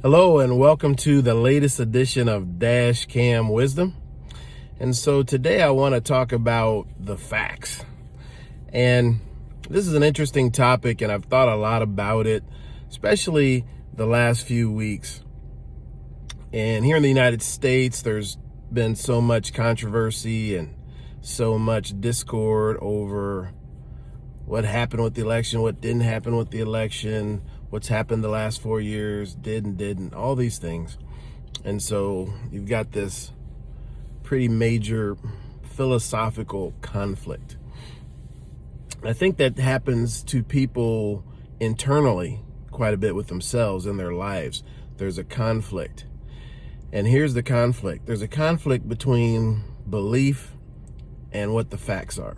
Hello and welcome to the latest edition of Dash Cam Wisdom. And so today I want to talk about the facts. And this is an interesting topic and I've thought a lot about it, especially the last few weeks. And here in the United States, there's been so much controversy and so much discord over what happened with the election, what didn't happen with the election, what's happened the last 4 years, didn't, all these things. And so you've got this pretty major philosophical conflict. I think that happens to people internally quite a bit with themselves in their lives. There's a conflict. And here's the conflict. There's a conflict between belief and what the facts are.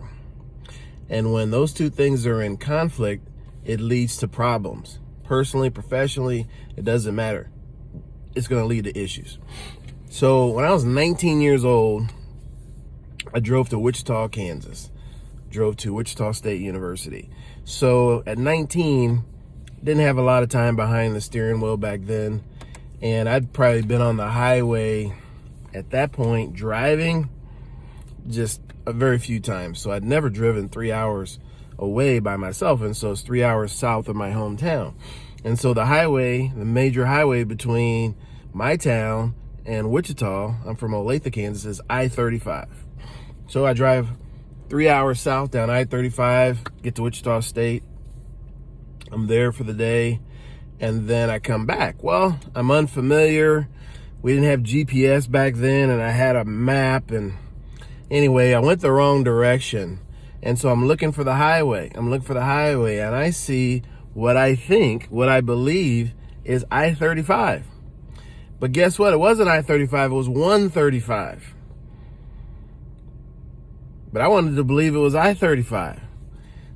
And when those two things are in conflict, it leads to problems. Personally, professionally, it doesn't matter. It's going to lead to issues. So when I was 19 years old, I drove to Wichita, Kansas. Drove to Wichita State University. So at 19, didn't have a lot of time behind the steering wheel back then. And I'd probably been on the highway at that point driving just a very few times. So I'd never driven 3 hours away by myself. And so it's 3 hours south of my hometown. And so the highway, the major highway between my town and Wichita, I'm from Olathe, Kansas, is I-35. So I drive 3 hours south down I-35, get to Wichita State. I'm there for the day. And then I come back. Well, I'm unfamiliar. We didn't have GPS back then, and I had a map. And anyway, I went the wrong direction. And so I'm looking for the highway. And I see what I believe is I-35. But guess what? It wasn't I-35, it was 135. But I wanted to believe it was I-35.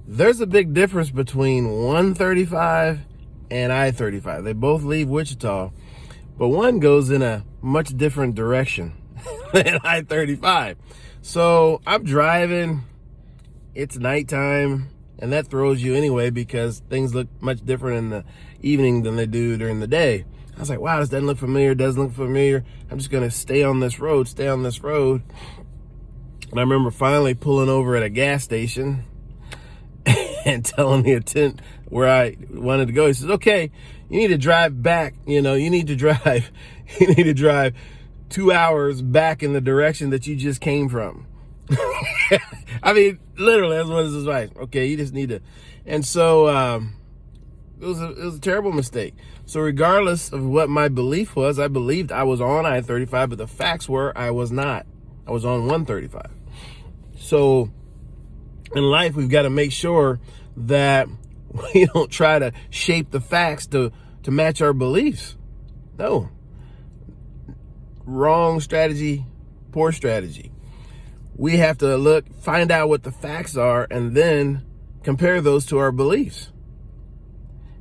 There's a big difference between 135 and I-35. They both leave Wichita, but one goes in a much different direction than I-35. So I'm driving, it's nighttime, and that throws you anyway because things look much different in the evening than they do during the day. I was like, wow, this doesn't look familiar, I'm just gonna stay on this road. And I remember finally pulling over at a gas station and telling the attendant where I wanted to go. He says, okay, you need to drive back. You need to drive 2 hours back in the direction that you just came from. I mean, literally, that's what his advice. Okay, you just need to. And so it was a terrible mistake. So regardless of what my belief was, I believed I was on I-35, but the facts were I was not. I was on 135. So in life, we've got to make sure that we don't try to shape the facts to match our beliefs. No. Wrong strategy, poor strategy. We have to find out what the facts are, and then compare those to our beliefs.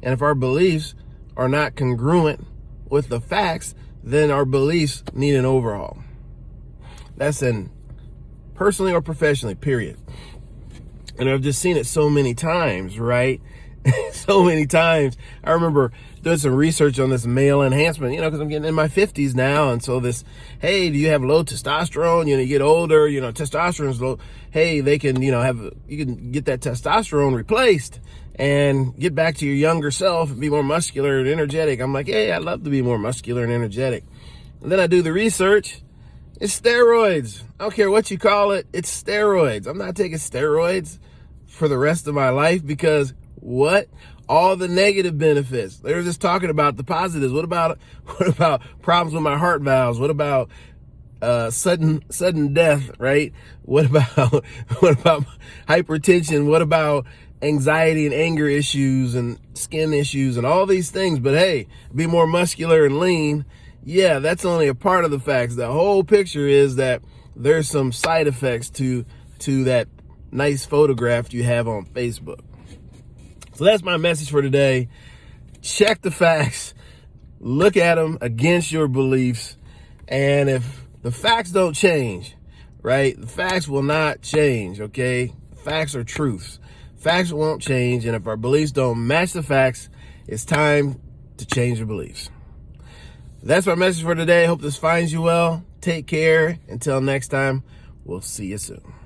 And if our beliefs are not congruent with the facts, then our beliefs need an overhaul. That's in personally or professionally, period. And I've just seen it so many times, right? So many times. I remember doing some research on this male enhancement, because I'm getting in my 50s now. And so hey, do you have low testosterone? You get older, testosterone's low. Hey, they can, you can get that testosterone replaced and get back to your younger self and be more muscular and energetic. I'm like, hey, I'd love to be more muscular and energetic. And then I do the research. It's steroids. I don't care what you call it. It's steroids. I'm not taking steroids for the rest of my life because what? All the negative benefits. They were just talking about the positives. What about problems with my heart valves? What about sudden death, right? What about hypertension? What about anxiety and anger issues and skin issues and all these things? But hey, be more muscular and lean. Yeah, that's only a part of the facts. The whole picture is that there's some side effects to that nice photograph you have on Facebook. So that's my message for today. Check the facts, look at them against your beliefs, and if the facts don't change, right, the facts will not change, okay? Facts are truths. Facts won't change, and if our beliefs don't match the facts, it's time to change your beliefs. That's my message for today. Hope this finds you well. Take care. Until next time, we'll see you soon.